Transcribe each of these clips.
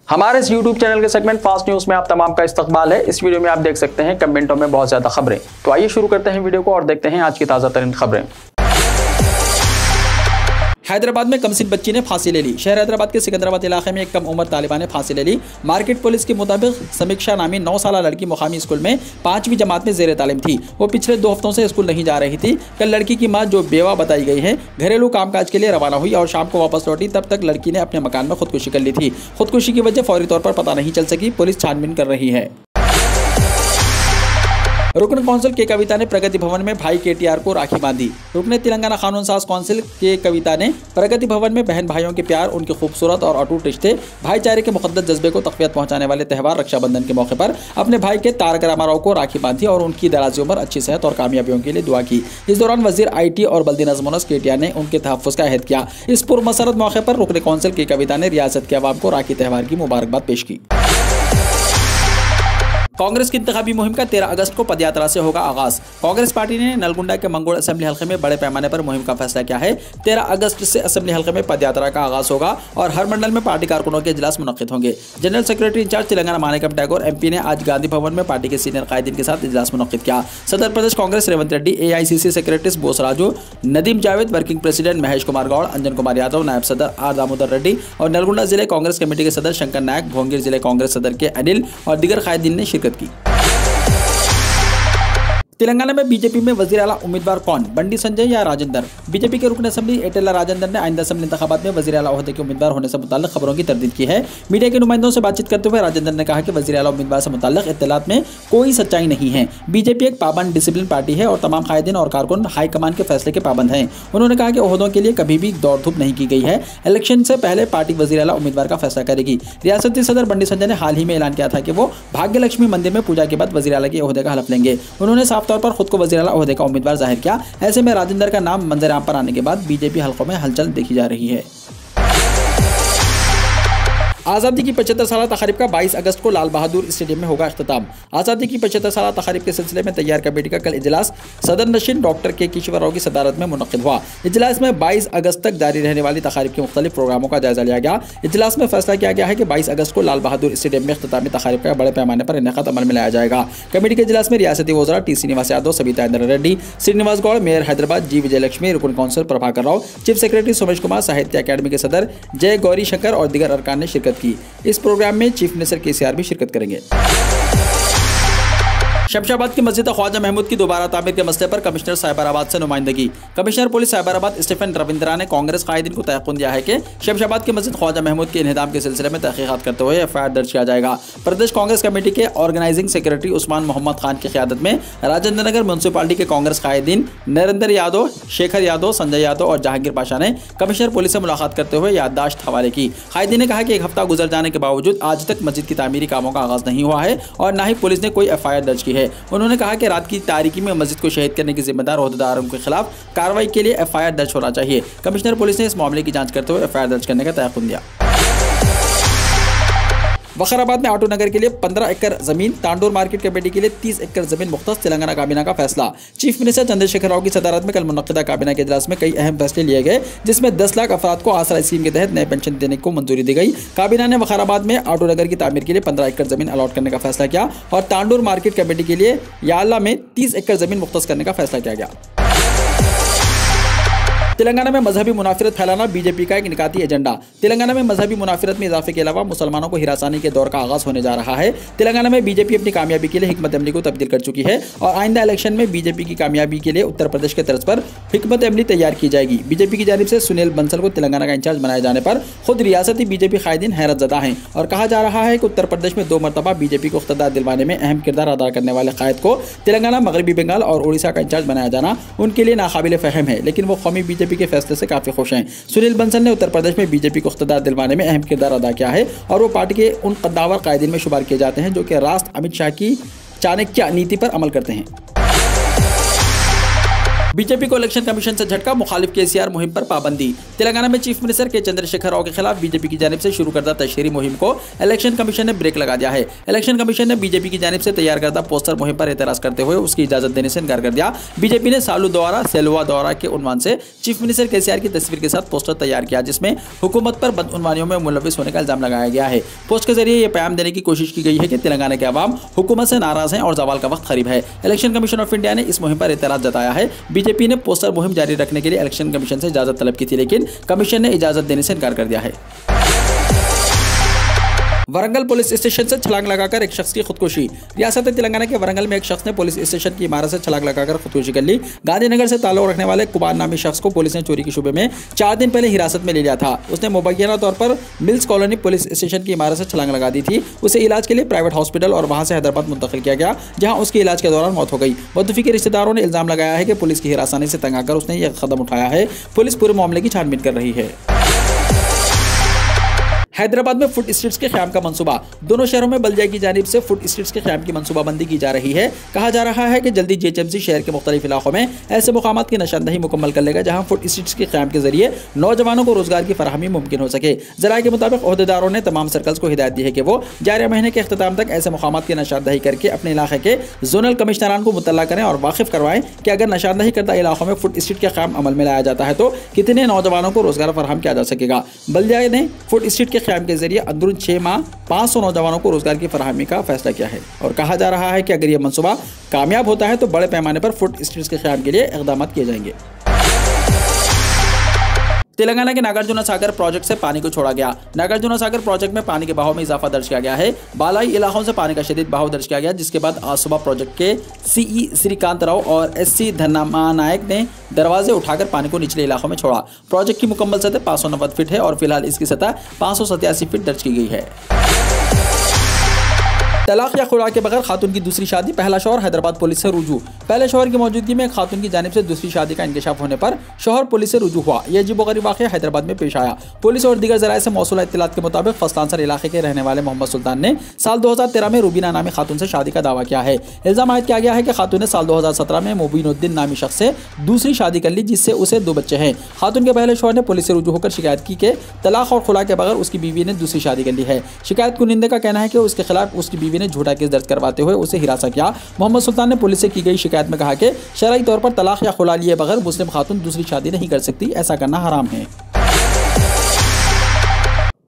हमारे इस YouTube channel के सेगमेंट फास्ट न्यूज में आप तमाम का इस्तकबाल है। इस वीडियो में आप देख सकते हैं कमेंटों में बहुत ज्यादा खबरें। तो आइए शुरू करते हैं वीडियो को और देखते हैं आज की ताजा तरीन खबरें। हैदराबाद में कमसिन बच्ची ने फांसी ले ली। शहर हैदराबाद के सिकंदराबाद इलाके में एक कम उम्र तालिबा ने फांसी ले ली। मार्केट पुलिस के मुताबिक समीक्षा नामी 9 साल लड़की मुकामी स्कूल में 5वीं जमात में जेर तालीम थी। वो पिछले 2 हफ्तों से स्कूल नहीं जा रही थी। कल लड़की की मां, जो बेवा बताई गई है, घरेलू कामकाज के लिए रवाना हुई और शाम को वापस लौटी। तब तक लड़की ने अपने मकान में खुदकुशी कर ली थी। खुदकुशी की वजह फौरी तौर पर पता नहीं चल सकी। पुलिस छानबीन कर रही है। रुकन कौंसिल के कविता ने प्रगति भवन में भाई केटीआर को राखी बांधी। रुकन तेलंगाना कानून साज कौंसिल के कविता ने प्रगति भवन में बहन भाइयों के प्यार, उनके खूबसूरत और अटूट रिश्ते, भाईचारे के मुकद्दस जज्बे को तक़वियत पहुंचाने वाले त्यौहार रक्षाबंधन के मौके पर अपने भाई के तारक रामाराव को राखी बांधी और उनकी दराज़ी उम्र, अच्छी सेहत और कामयाबियों के लिए दुआ की। इस दौरान वजीर IT और बल्दी नज़्म केटीआर ने उनके तहफ़्फ़ुज़ का अहद किया। इस पुरमसरत मौके पर रुकन कौंसिल की कविता ने रियासत के अवाम को राखी त्यौहार की मुबारकबाद पेश की। कांग्रेस की इंतखाबी मुहिम का 13 अगस्त को पदयात्रा से होगा आगाज। कांग्रेस पार्टी ने नलगुंडा के मंगोड़ असेंबली हल्के में बड़े पैमाने पर मुहिम का फैसला किया है। 13 अगस्त से असेंबली हल्के में पदयात्रा का आगाज होगा और हर मंडल में पार्टी कारकुनों के इजलास मुनक्किद होंगे। General secretary incharge Telangana Manickam Tagore MP ने आज गांधी भवन में पार्टी के सीनियर कायदीन के साथ इजलास मुनक्किद किया। सदर प्रदेश Congress Revanth Reddy, AICC secretary Bose Raju, Nadeem Javed, working president Mahesh Kumar Goud, Anjan Kumar Yadav, नायब सदर R दामोदर रेड्डी और नलगुंडा जिले कांग्रेस कमेटी के सदर शंकर नायक, भोंगीर जिले कांग्रेस सदर के अनिल और दीगर कायदीन ने शिरकत की। तेलंगाना में बीजेपी में वजीर आला उम्मीदवार कौन, बंडी संजय या राजेंद्र? बीजेपी के रुकन असेंबली एटेला राजेंद्र ने आइंदा असेंबली इंतखाबात में वजीर आला ओहदे के उम्मीदवार होने से मुताल्लिक खबरों की तरदीद की है। मीडिया के नुमाइंदों से बातचीत करते हुए राजेंद्र ने कहा कि वजीर आला उम्मीदवार से मुताल्लिक इत्तलात में कोई सच्चाई नहीं है। बीजेपी एक पाबंद डिसिप्लिन पार्टी है और तमाम कायदीन और कारकुन हाईकमान के फैसले के पाबंद हैं। उन्होंने कहा कि ओहदों के लिए कभी भी दौड़ धूप नहीं की गई है। इलेक्शन से पहले पार्टी वजीर आला उम्मीदवार का फैसला करेगी। रियासती सदर बंडी संजय ने हाल ही में ऐलान किया था कि वो भाग्य लक्ष्मी मंदिर में पूजा के बाद वजीर आला के ओहदे का हलफ लेंगे। उन्होंने साफ तौर पर खुद को वजीर ओहदे का उम्मीदवार जाहिर किया। ऐसे में राजेंद्र का नाम मंजर आम पर आने के बाद बीजेपी हलकों में हलचल देखी जा रही है। आज़ादी की 75 साल तक़रीब का 22 अगस्त को लाल बहादुर स्टेडियम में होगा अख्तिताम। आज़ादी की 75 साल तक़रीब के सिलसिले में तैयार कमेटी का कल इजलास सदर नशीन डॉक्टर के किशोर राव की सदारत में मुनक़्क़िद हुआ। इजलास में 22 अगस्त तक जारी रहने वाली तक़रीब के मुख्तलिफ प्रोग्रामों का जायजा लिया गया। इजलास में फैसला किया गया है कि 22 अगस्त को लाल बहादुर स्टेडियम में अख्तितामी तक़रीब का बड़े पैमाने पर इनेक़ाद अमल में लाया जाएगा। कमेटी के इजलास में रियासती वज़रा T Srinivas Yadav, Sabitha Indra Reddy, Srinivas Goud, mayor Hyderabad G Vijayalakshmi, रुकन council Prabhakar Rao, chief secretary Somesh Kumar, Sahitya Akademi के सदर जय गौरी शंकर और दीगर अरकान ने शिरकत की। इस प्रोग्राम में चीफ मिनिस्टर KCR भी शिरकत करेंगे। शमशाबाद की मस्जिद ख्वाजा महमूद की दोबारा तामीर के मसले पर कमिश्नर साइबराबाद से नुमाइंदगी। Commissioner police Cyberabad Stephen Ravindra ने कांग्रेस कायदीन को तयक़ुन दिया है कि शमशाबाद की मस्जिद ख्वाजा महमूद के इन्हदाम के सिलसिले में तहक़ीक़ात करते हुए FIR दर्ज किया जाएगा। प्रदेश कांग्रेस कमेटी के ऑर्गेनाइजिंग सेक्रेटरी उस्मान मोहम्मद खान की क़यादत में राजेंद्र नगर म्यूनसिपालिटी के कांग्रेस कायदीन नरेंद्र यादव, शेखर यादव, संजय यादव और जहांगीर पाशा ने कमिश्नर पुलिस से मुलाकात करते हुए याददाश्त हवाले की। कायदीन ने कहा कि 1 हफ्ता गुजर जाने के बावजूद आज तक मस्जिद की तामीरी कामों का आगाज़ नहीं हुआ है और न ही पुलिस ने कोई FIR दर्ज की है। उन्होंने कहा कि रात की तारीकी में मस्जिद को शहीद करने की जिम्मेदार ओहदेदारों के खिलाफ कार्रवाई के लिए FIR दर्ज होना चाहिए। कमिश्नर पुलिस ने इस मामले की जांच करते हुए FIR दर्ज करने का तयक़ुन दिया। वखराबाद में ऑटो नगर के लिए 15 एकड़ जमीन, तांडोर मार्केट कमेटी के लिए 30 एकड़ जमीन मुख्तस, तेलंगाना काबीना का फैसला। चीफ मिनिस्टर चंद्रशेखर राव की सदारत में कल मुनक़्क़िदा काबीना के इजलास में कई अहम फैसले लिए गए, जिसमें 10 लाख अफराद को आसरा स्कीम के तहत नए पेंशन देने को मंजूरी दी गई। काबीना ने वखराबाद में ऑटो नगर की तामीर के लिए 15 एकड़ जमीन अलॉट करने का फैसला किया और तांडोर मार्केट कमेटी के लिए याला में 30 एकड़ जमीन मुख्तस करने का फैसला किया गया। तेलंगाना में मजहबी मुनाफिरत फैलाना बीजेपी का एक निकाती एजेंडा। तेलंगाना में मजहबी मुनाफिरत में इजाफे के अलावा मुसलमानों को हिरासानी के दौर का आगाज होने जा रहा है। तेलंगाना में बीजेपी अपनी कामयाबी के लिए हिकमत अमली को तब्दील कर चुकी है और आइंदा इलेक्शन में बीजेपी की कामयाबी के लिए उत्तर प्रदेश के तर्ज पर हिकमत अमली तैयार की जाएगी। बीजेपी की जानिब से सुनील बंसल को तेलंगाना का इंचार्ज बनाए जाने पर खुद रियासती बीजेपी कायदीन हैरतज़दा हैं और कहा जा रहा है कि उत्तर प्रदेश में 2 मरतबा बीजेपी को इख्तियार दिलवाने में अहम किरदार अदा करने वाले कायद को तेलंगाना, मगरबी बंगाल और उड़ीसा का इंचार्ज बनाया जाना उनके लिए नाकाबिल फ़हम है, लेकिन वो कौमी बीजेपी के फैसले से काफ़ी खुश हैं। सुनील बंसल ने उत्तर प्रदेश में बीजेपी को इख्तियार दिलवाने में अहम किरदार अदा किया है और वो पार्टी के उन कद्दावर कायदीन में शुमार किए जाते हैं जो कि राष्ट्र अमित शाह की चाणक्य नीति पर अमल करते हैं। बीजेपी को इलेक्शन कमीशन से झटका, मुखालिफ केसीआर मुहिम पर पाबंदी। तेलंगाना में चीफ मिनिस्टर के चंद्रशेखर राव के खिलाफ बीजेपी की जानिब से शुरू करदा तशहरी मुहिम को इलेक्शन कमीशन ने ब्रेक लगा दिया है। इलेक्शन कमीशन ने बीजेपी की जानिब से तैयार करदा पोस्टर मुहिम पर एतराज करते हुए उसकी इजाजत देने से इनकार कर दिया। बीजेपी ने सालू दौरा सेलवा दौरा के उन्वान से चीफ मिनिस्टर केसीआर की तस्वीर के साथ पोस्टर तैयार किया, जिसमें हुकूमत पर बदउनवानियों में मुलविस होने का इल्जाम लगाया गया है। पोस्ट के जरिए यह पैगाम देने की कोशिश की गई है कि तेलंगाना के अवाम हुकूमत से नाराज हैं और जवाल का वक्त करीब है। इलेक्शन कमीशन ऑफ इंडिया ने इस मुहिम पर एतराज जताया है। बीजेपी ने पोस्टर मुहिम जारी रखने के लिए इलेक्शन कमीशन से इजाजत तलब की थी, लेकिन कमीशन ने इजाजत देने से इनकार कर दिया है। वरंगल पुलिस स्टेशन से छलांग लगाकर एक शख्स की खुदकुशी। रियासत तेलंगाना के वरंगल में एक शख्स ने पुलिस स्टेशन की इमारत से छलांग लगाकर खुदकुशी कर ली। गांधीनगर से ताल्लुक रखने वाले कुमार नामी शख्स को पुलिस ने चोरी के शुबे में 4 दिन पहले हिरासत में ले लिया था। उसने मुबैना तौर पर मिल्स कॉलोनी पुलिस स्टेशन की इमारत से छलांग लगा दी थी। उसे इलाज के लिए प्राइवेट हॉस्पिटल और वहां से हैदराबाद मुंतकिल किया गया, जहां उसके इलाज के दौरान मौत हो गई। मुद्दफी के रिश्तेदारों ने इल्जाम लगाया है कि पुलिस की हिरासत से तंग आकर उसने यह कदम उठाया है। पुलिस पूरे मामले की छानबीन कर रही है। हैदराबाद में फुट स्ट्रीट्स के क़याम का मंसूबा। दोनों शहरों में बल्दिया की जानिब से फुट स्ट्रीट्स के क़याम की मंसूबाबंदी की जा रही है। कहा जा रहा है कि जल्दी जीएचएमसी शहर के मुख्तलिफ इलाकों में ऐसे मुकामात की निशानदही मुकम्मल कर लेगा जहां फुट स्ट्रीट्स के क़याम के जरिए नौजवानों को रोजगार की फराहमी मुमकिन हो सके। ज़राए के मुताबिक ओहदेदारों ने तमाम सर्कल्स को हिदायत दी है कि वो जारी महीने के अख्ताम तक ऐसे मुकामात की निशानदही करके अपने इलाके के जोनल कमिश्नरान को मुतल्ला करें और वाकिफ करवाएं कि अगर निशानदही करदा इलाकों में फुट स्ट्रीट का क़याम अमल में लाया जाता है तो कितने नौजवानों को रोजगार फराहम किया जा सकेगा। बल्दिया ने फुट स्ट्रीट के क़याम के जरिए 6 माह 500 नौजवानों को रोजगार की फराहमी का फैसला किया है और कहा जा रहा है कि अगर यह मंसूबा कामयाब होता है तो बड़े पैमाने पर फुट स्ट्रीट्स के क़याम के लिए इक़दाम किए जाएंगे। तेलंगाना के नागार्जुना सागर प्रोजेक्ट से पानी को छोड़ा गया। नागार्जुना सागर प्रोजेक्ट में पानी के बहाव में इजाफा दर्ज किया गया है। बालाई इलाकों से पानी का शदीद बहाव दर्ज किया गया, जिसके बाद आज सुबह प्रोजेक्ट के सीई श्रीकांत राव और एससी धन्नामा नायक ने दरवाजे उठाकर पानी को निचले इलाकों में छोड़ा। प्रोजेक्ट की मुकम्मल सतह 590 फीट है और फिलहाल इसकी सतह 587 फीट दर्ज की गई है। तलाक या खुला के बगैर खातून की दूसरी शादी, पहला शौहर हैदराबाद पुलिस से रुजू। पहले शौहर की मौजूदगी में खातून की जानिब से दूसरी शादी का इंकशाफ होने पर शौहर पुलिस से रुजू हुआ। यह अजीबोगरीब वाक़या हैदराबाद में पेश आया। पुलिस और दीगर जराए से मौसूल इत्तलात के मुताबिक फस्तानसर इलाके के रहने वाले मोहम्मद सुल्तान ने साल 2013 में रूबीना नामी खातून से शादी का दावा किया है। इल्जाम आयद किया गया है कि खातून ने साल 2017 में मुबीनुद्दीन नामी शख्स से दूसरी शादी कर ली, जिससे उसे 2 बच्चे हैं। खातून के पहले शौहर ने पुलिस से रुजू होकर शिकायत की कि तलाक और खुला के बगैर उसकी बीवी ने दूसरी शादी कर ली है। शिकायत कुनिंदे का कहना है कि उसके खिलाफ उसकी बीवी ने झूठा केस दर्ज करवाते हुए उसे हिरासत किया। मोहम्मद सुल्तान ने पुलिस से की गई शिकायत में कहा कि शरई तौर पर तलाक या खुला लिए बगैर मुस्लिम खातून दूसरी शादी नहीं कर सकती, ऐसा करना हराम है।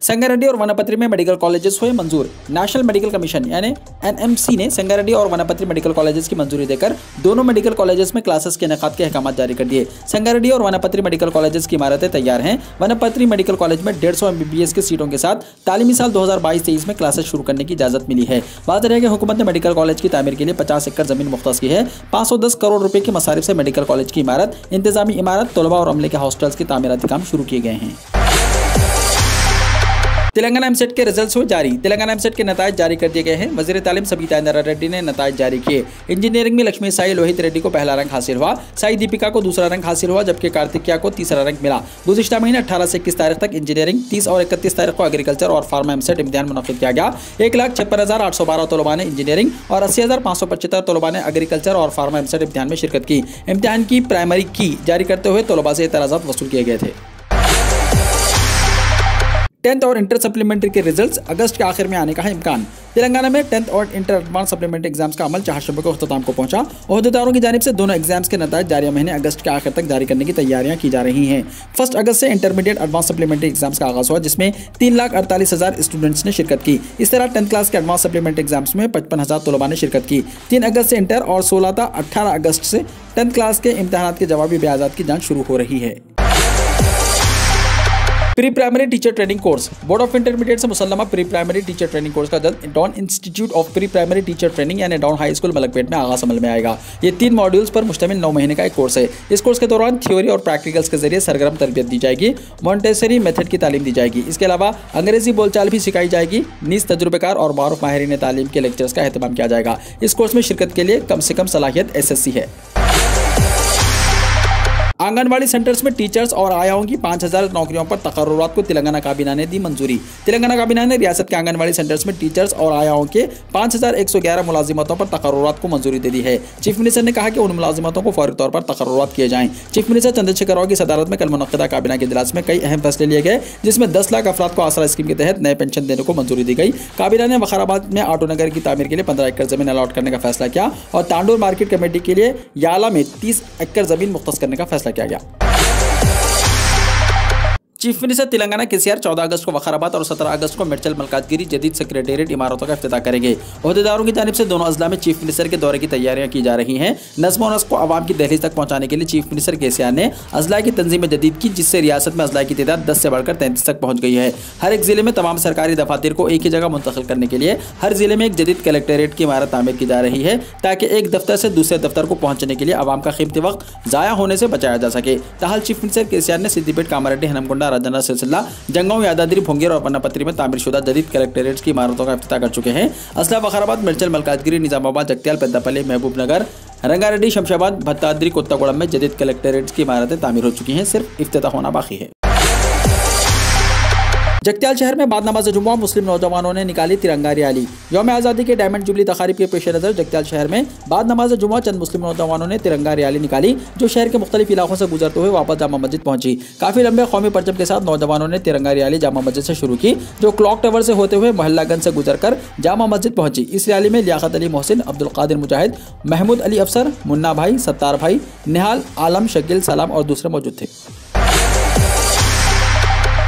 संगारेड्डी और वनपत्री में मेडिकल कॉलेजेस हुए मंजूर। नेशनल मेडिकल कमीशन यानी एनएमसी ने संगारेड्डी और वनपत्री मेडिकल कॉलेजेस की मंजूरी देकर दोनों मेडिकल कॉलेजेस में क्लासेस के इनेकाद के अहकाम जारी कर दिए। संगारेड्डी और वनपत्री मेडिकल कॉलेजेस की इमारतें तैयार हैं। वनपत्री मेडिकल कॉलेज में 150 MBBS की सीटों के साथ तालीमी साल 2022-23 में क्लासेस शुरू करने की इजाजत मिली है। बात रही है कि हुकूमत ने मेडिकल कॉलेज की तामीर के लिए 50 एकड़ जमीन मुख्तस की है। 510 करोड़ रुपए की मसारिफ से मेडिकल कॉलेज की इमारत, इंतजामी इमारत, तलबा और अमले के हॉस्टल्स की तामीराती काम शुरू किए गए हैं। तेलंगाना एमसेट के रिजल्ट्स हुए जारी। तेलंगाना एमसेट के नतायज जारी कर दिए गए हैं। वज़ीर तालीम सबीता इंदिरा रेड्डी ने नतायज जारी किए। इंजीनियरिंग में लक्ष्मी साई लोहित रेड्डी को पहला रैंक हासिल हुआ। साई दीपिका को दूसरा रैंक हासिल हुआ, जबकि कार्तिकिया को तीसरा रैंक मिला। गुज़िश्ता महीने 18 से 21 तारीख तक इंजीनियरिंग, 30 और 31 तारीख को एग्रीकल्चर और फार्मा एमसेट इम्तिहान मुनक़िद किया गया। 1,56,812 तलबा ने इंजीनियरिंग और 80,575 तलबा ने एग्रीकल्चर और फार्मा एमसेट इम्तिहान में शिरकत की। इम्तिहान की प्राइमरी की जारी करते हुए तलबा से एतराज़ात वसूल किए गए थे। 10th और इंटर सप्लीमेंट्री के रिजल्ट्स अगस्त के आखिर में आने का है इम्कान। तेलंगाना में 10th और इंटर एडवांस सप्लीमेंट्री एग्जाम्स का अमल 4 शबे को अख्ताम को पहुंचा। ओहदेदारों की जानिब से दोनों एग्जाम्स के नतीजे जारी महीने अगस्त के आखिर तक जारी करने की तैयारियां की जा रही हैं। 1 अगस्त से इंटरमीडिएट एडवांस सप्लीमेंट्री एग्जाम्स का आगाज हुआ, जिसमें 3,48,000 स्टूडेंट्स ने शिरकत की। इस तरह 10th क्लास के एडवांस सप्लीमेंट्री एग्जाम्स में 55,000 तलबा ने शिरकत की। 3 अगस्त से इंटर और 18 अगस्त से 10th क्लास के इम्तहानात के जवाबी बयाजात की जांच शुरू हो रही है। Pre primary teacher training course. Board of intermediate से मुसल्लमा pre primary teacher training course का जल्द Dawn institute of pre primary teacher training यानी डॉन हाई स्कूल मलकपेट में आगाज अमल में आएगा। ये 3 मॉड्यूल्स पर मुश्तमिल 9 महीने का एक कोर्स है। इस कोर्स के दौरान थ्योरी और प्रैक्टिकल्स के जरिए सरगर्म तरबियत दी जाएगी। मॉन्टेसरी मेथड की तालीम दी जाएगी। इसके अलावा अंग्रेजी बोलचाल भी सिखाई जाएगी। नीज तजुर्बेकार और मारूफ माहिरीन तालीम के लेक्चर्स का एहतमाम किया जाएगा। इस कोर्स में शिरकत के लिए कम से कम सलाहियत SSC है। आंगनवाड़ी सेंटर्स में टीचर्स और आयाओं की 5000 नौकरियों पर तकर्रुरात को तेलंगाना काबीना ने दी मंजूरी। तेलंगाना काबीना ने रियासत के आंगनवाड़ी सेंटर्स में टीचर्स और आयाओं के 5111 मुलाजिमतों पर तकर्रुरात को मंजूरी दे दी है। चीफ मिनिस्टर ने कहा कि उन मुलाजिमतों को फौरी तौर पर तकर्रुरात किए जाएं। चीफ मिनिस्टर चंद्रशेखर राव की सदारत में कल मुनक्किदा काबीना के इजलास में कई अहम फैसले लिए गए, जिसमें 10 लाख अफराद को आसरा स्कीम के तहत नए पेंशन देने को मंजूरी दी गई। काबीना ने वखाराबाद में ऑटो नगर की तामीर के लिए 15 एकड़ जमीन अलॉट करने का फैसला किया और तांडूर मार्केट कमेटी के लिए याला में 30 एकड़ जमीन मुख्तस करने का फैसला किया गया। चीफ मिनिस्टर तेलंगाना केसीआर 14 अगस्त को वखाराबाद और 17 अगस्त को मेडचल मलकाजगिरी जदीद सेक्रेटेरिएट इमारतों का इफ्तिताह करेंगे। ओहदेदारों की जानिब से दोनों अजला में चीफ मिनिस्टर के दौरे की तैयारियां की जा रही हैं। नज़्म और नस्क को आवाम की दहलीज तक पहुंचाने के लिए चीफ मिनिस्टर केसीआर ने अजला की तंजीम जदीद की, जिससे रियासत में अजला की तादाद 10 से बढ़कर 33 तक पहुंच गई है। हर एक जिले में तमाम सरकारी दफातर को एक ही जगह मुंतकिल करने के लिए हर जिले में एक जदीद कलेक्टेरिएट की इमारत तामीर की जा रही है, ताकि एक दफ्तर से दूसरे दफ्तर को पहुंचने के लिए आवाम का कीमती वक्त ज़ाया होने से बचाया जा सके। ताहल चीफ मिनिस्टर केसीआर ने सिद्दीपेट, कामारेड्डी, हनमकुंडा, राजन्ना, सिलसिला, जंगांव, यादाद्री, भोंगेर और पन्नापत्री में तामीरशुदा जदीद कलेक्टेरिएट्स की इमारतों का इफ्तिताह कर चुके हैं। असला वखाराबाद, मेडचल मलकाजगिरी, निजामाबाद, जगत्याल, पेद्दापल्ली, महबूबनगर, रंगारेड्डी, शमशाबाद, भत्ताद्री, कोत्तागुड़म में जदीद कलेक्टेरिएट्स की इमारतें तामीर हो चुकी हैं, सिर्फ इफ्तिताह होना बाकी है। जगत्याल शहर में बाद नमाज जुम्मा मुस्लिम नौजवानों ने निकाली तिरंगा रैली। यौम आज़ादी के डायमंड जुबली तकारीब के पेश नज़र जगत्याल शहर में बाद नमाज जुम्मा चंद मुस्लिम नौजवानों ने तिरंगा रैली निकाली, जो शहर के मुख्तलिफ इलाकों से गुजरते हुए वापस जामा मस्जिद पहुंची। काफ़ी लंबे कौमी परचम के साथ नौजवानों ने तिरंगा रैली जामा मस्जिद से शुरू की, जो क्लॉक टावर से होते हुए मोहल्लागंज से गुजरकर जामा मस्जिद पहुंची। इस रैली में लियाकत अली मोहसिन, अब्दुल कादिर मुजाहिद, महमूद अली अफसर, मुन्ना भाई, सत्तार भाई, निहाल आलम, शकील, सलाम और दूसरे मौजूद थे।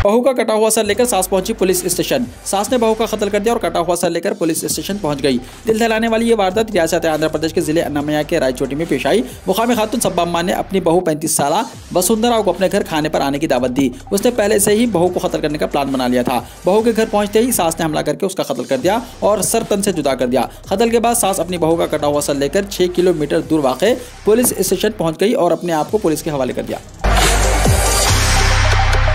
बहू का कटा हुआ सर लेकर सास पहुंची पुलिस स्टेशन। सास ने बहू का कत्ल कर दिया और कटा हुआ सर लेकर पुलिस स्टेशन पहुंच गई। दिल दहलाने वाली ये वारदात रियासत आंध्र प्रदेश के जिले अन्नामया के रायचोटी में पेश आई। मुकामी खातून सब्बा अम्मा ने अपनी बहू 35 साल वसुंधरा को अपने घर खाने पर आने की दावत दी। उसने पहले से ही बहू को कत्ल करने का प्लान बना लिया था। बहू के घर पहुंचते ही सास ने हमला करके उसका कत्ल कर दिया और सर तन से जुदा कर दिया। कत्ल के बाद सास अपनी बहू का कटा हुआ सर लेकर 6 किलोमीटर दूर वाक़ पुलिस स्टेशन पहुंच गई और अपने आप को पुलिस के हवाले कर दिया।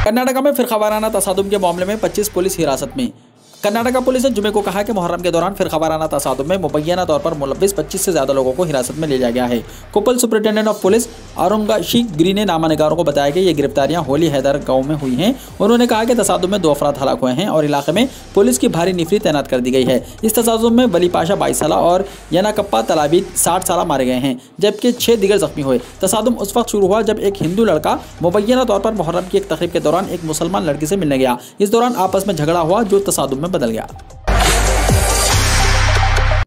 कर्नाटका में फिरकावाराना तसादुम के मामले में 25 पुलिस हिरासत में। कर्नाटका पुलिस ने जुमे को कहा कि मुहर्रम के दौरान फिरकावाराना तसादुम में मुबैना तौर पर मुलव्विस 25 से ज़्यादा लोगों को हिरासत में ले लिया गया है। कोपल सुपरिटेंडेंट ऑफ पुलिस औरंगाशी गिरी ने नामानिगारों को बताया कि ये गिरफ्तारियां होली हैदर गांव में हुई हैं। उन्होंने कहा कि तसादुम में 2 अफराद हलाक हुए हैं और इलाके में पुलिस की भारी निफरी तैनात कर दी गई है। इस तसादुम में वली पाशा 22 साल और यनाकप्पा तलाबी 60 साल मारे गए हैं, जबकि 6 दिगर जख्मी हुए। तसादुम उस वक्त शुरू हुआ जब एक हिंदू लड़का मुबैना तौर पर मुहर्रम की एक तकरीब के दौरान एक मुसलमान लड़की से मिलने गया। इस दौरान आपस में झगड़ा हुआ जो तसादुम में बदल गया।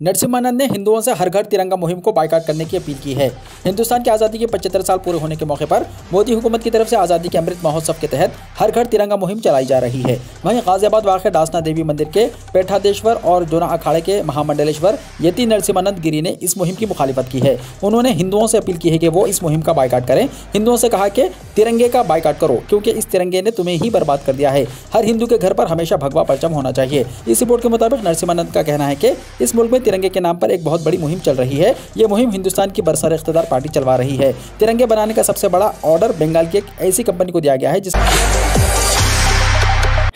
नरसिम्हानंद ने हिंदुओं से हर घर तिरंगा मुहिम को बाइकाट करने की अपील की है। हिंदुस्तान की आज़ादी के 75 साल पूरे होने के मौके पर मोदी हुकूमत की तरफ से आज़ादी के अमृत महोत्सव के तहत हर घर तिरंगा मुहिम चलाई जा रही है। वहीं गाजियाबाद वाक़ दासना देवी मंदिर के पेठादेश्वर और जोना अखाड़े के महामंडलेश्वर यति नरसिम्हानंद गिरी ने इस मुहिम की मुखालिफत की है। उन्होंने हिंदुओं से अपील की है कि वो इस मुहिम का बाइकाट करें। हिंदुओं से कहा कि तिरंगे का बाइकाट करो, क्योंकि इस तिरंगे ने तुम्हें ही बर्बाद कर दिया है। हर हिंदू के घर पर हमेशा भगवा परचम होना चाहिए। इस रिपोर्ट के मुताबिक नरसिम्हानंद का कहना है कि इस मुल्क में तिरंगे के नाम पर एक बहुत बड़ी मुहिम चल रही है। ये मुहिम हिंदुस्तान की बरसर इख्तिदार पार्टी चलवा रही है। तिरंगे बनाने का सबसे बड़ा ऑर्डर बंगाल की एक ऐसी कंपनी को दिया गया है जिस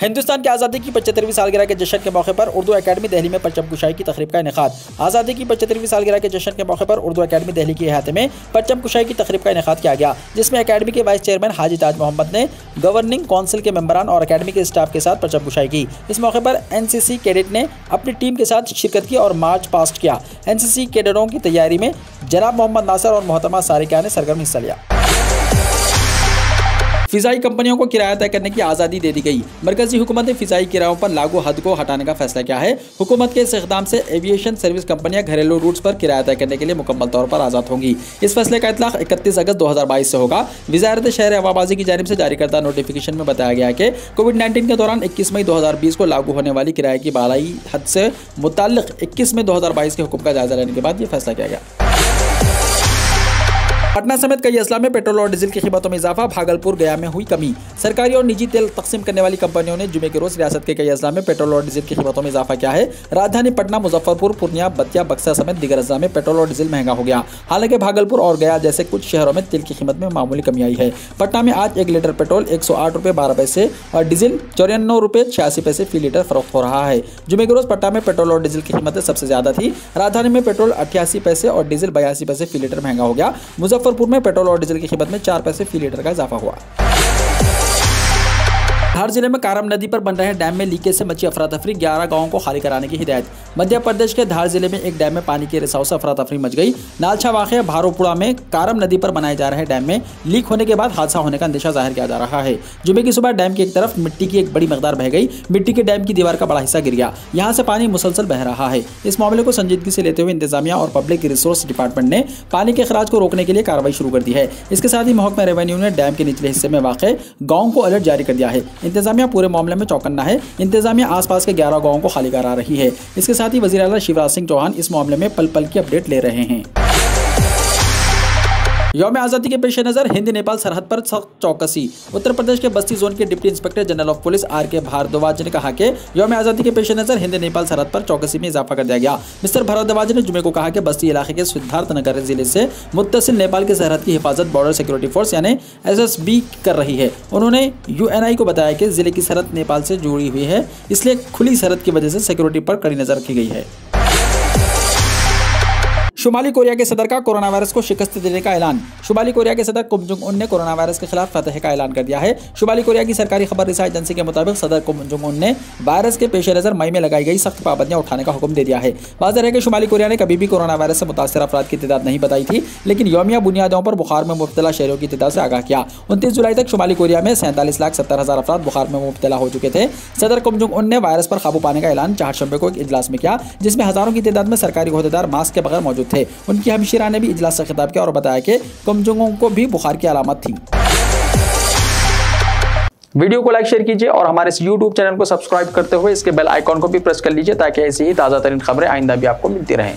हिंदुस्तान की आज़ादी की 75वीं सालगिरह के जश्न के मौके पर उर्दू अकेडमी दिल्ली में परचम कुशाई की तकरीब का इनेकाद। आज़ादी की 75वीं सालगिरह के जश्न के मौके पर उर्दू अकेडमी दिल्ली के अहाते में परचम कुशाई की तकरीब का इनेकाद किया गया, जिसमें अकेडमी के वाइस चेयरमैन हाजी ताज मोहम्मद ने गवर्निंग काउंसिल के मेंबरान और अकेडमी के स्टाफ के साथ परचम कुशाई की। इस मौके पर NCC कैडेट ने अपनी टीम के साथ शिरकत की और मार्च पास्ट किया। NCC कैडेटों की तैयारी में जनाब मोहम्मद नासिर और मोहतरमा सारिका ने सरगर्म हिस्सा लिया। फ़िज़ाई कंपनियों को किराया तय करने की आज़ादी दे दी गई। मरकजी हुकूमत ने फ़िज़ाई किरायों पर लागू हद को हटाने का फैसला किया है। हुकूमत के इस इक़दाम से एविएशन सर्विस कंपनियां घरेलू रूट्स पर किराया तय करने के लिए मुकम्मल तौर पर आज़ाद होंगी। इस फैसले का इतलाक़ 31 अगस्त 2022 से होगा। वज़ारत शहर हवाबाजी की जानिब से जारी करदा नोटिफिकेशन में बताया गया कि कोविड-19 के दौरान 21 मई 2020 को लागू होने वाली किराए की बालाई हद से मुताल्लिक़ 21 मई 2022 के हुक्म का जायज़ा लेने के बाद ये फैसला किया गया। पटना समेत कई अजला में पेट्रोल और डीजल की कीमतों में इजाफा। भागलपुर गया में हुई कमी। सरकारी और निजी तेल तकसीम करने वाली कंपनियों ने जुमे के रोज रियासत के कई अजला में पेट्रोल और डीजल की कीमतों में इजाफा किया है। राजधानी पटना, मुजफ्फरपुर, पूर्णिया, बतिया, बक्सर समेत दीगर अजला में पेट्रोल और डीजल महंगा हो गया। हालांकि भागलपुर और गया जैसे कुछ शहरों में तेल की कीमत में मामूली कमी आई है। पटना में आज 1 लीटर पेट्रोल 108 रुपये 12 पैसे और डीजल 94 रुपये 86 पैसे फी लीटर फरोख्त हो रहा है। जुमे के रोज पटना में पेट्रोल और डीजल की कीमतें सबसे ज्यादा थी। राजधानी में पेट्रोल 88 पैसे और डीजल 82 पैसे फी लीटर महंगा हो गया। मुजफ्फरपुर मुजफ्फरपुर में पेट्रोल और डीजल की कीमत में 4 पैसे फी लीटर का इजाफा हुआ। धार जिले में कारम नदी पर बन रहे डैम में लीकेज से मची अफरा तफरी, 11 गांवों को खाली कराने की हिदायत। मध्य प्रदेश के धार जिले में एक डैम में पानी के रिसाव से अफरा तफरी मच गई। नालछा वाक़या भारोपुड़ा में कारम नदी पर बनाए जा रहे डैम में लीक होने के बाद हादसा होने का अंदेशा जाहिर किया जा रहा है। जुमे की सुबह डैम की एक तरफ मिट्टी की एक बड़ी मकदार बह गई। मिट्टी के डैम की दीवार का बड़ा हिस्सा गिर गया। यहाँ से पानी मुसलसल बह रहा है। इस मामले को संजीदगी से लेते हुए इंतजामिया और पब्लिक रिसोर्स डिपार्टमेंट ने पानी के खराज को रोकने के लिए कार्रवाई शुरू कर दी है। इसके साथ ही महकमा रेवेन्यू ने डैम के निचले हिस्से में वाक़ गाँव को अलर्ट जारी कर दिया है। इंतजामिया पूरे मामले में चौकन्ना है। इंतजामिया आसपास के 11 गांवों को खाली करा रही है। इसके साथ ही वज़ीर आला शिवराज सिंह चौहान इस मामले में पल पल की अपडेट ले रहे हैं। यौम आज़ादी के पेश नज़र हिंद नेपाल सरहद पर सख्त चौकसी। उत्तर प्रदेश के बस्ती जोन के deputy inspector general of police R K. Bhardwaj ने कहा कि यौम आज़ादी के पेश नज़र हिंद नेपाल सरहद पर चौकसी में इजाफा कर दिया गया। मिस्टर भारद्वाज ने जुमे को कहा कि बस्ती इलाके के सिद्धार्थनगर जिले से मुत्तसिल नेपाल की सरहद की हिफाजत बॉर्डर सिक्योरिटी फोर्स यानी SSB कर रही है। उन्होंने UNI को बताया कि जिले की सरहद नेपाल से जुड़ी हुई है, इसलिए खुली सरहद की वजह से सिक्योरिटी पर कड़ी नजर रखी गई है। शुमाली कोरिया के सदर का कोरोना वायरस को शिकस्त देने का ऐलान। शुमाली कोरिया के सदर किम जोंग उन ने कोरोना वायरस के खिलाफ फतह का ऐलान कर दिया है। शुमाली कोरिया की सरकारी खबर रिसाई एजेंसी के मुताबिक सदर किम जोंग उन ने वायरस के पेश नज़र मई में लगाई गई सख्त पाबंदियां उठाने का हुक्म दे दिया है। वाज़ेह है कि शुमाली कोरिया ने कभी भी कोरोना वायरस से मुतासर अफराद की तादाद नहीं बताई थी, लेकिन यौमिया बुनियादों पर बुखार में मुब्तला शहरों की तादाद से आगाह किया। 29 जुलाई तक शुमाली कोरिया में 47,70,000 अफराद बुखार में मुब्तला हो चुके थे। सदर किम जोंग उन ने वायरस पर काबू पाने का ऐलान चारशंबे को एक इजलास में किया, जिसमें हजारों की तादाद में सरकारी ओहदेदार मास्क के बगैर मौजूद थे। उनकी हमशीरा ने भी इजलास से खिताब किया और बताया कि किम जोंग उन को भी बुखार की अलामत थी। वीडियो को लाइक शेयर कीजिए और हमारे इस YouTube चैनल को सब्सक्राइब करते हुए इसके बेल आइकॉन को भी प्रेस कर लीजिए ताकि ऐसी ही ताज़ा तरीन खबरें आइंदा भी आपको मिलती रहें।